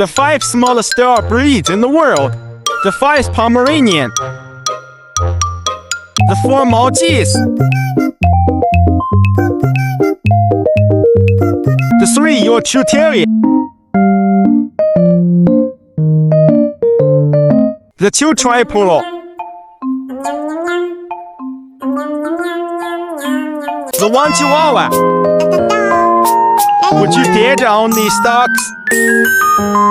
The 5 smallest dog breeds in the world. The 5 Pomeranian. The 4 Maltese. The 3 Yorkshire Terrier. The 2 Tri-Poodle. The 1 Chihuahua. Would you dare to own these dogs?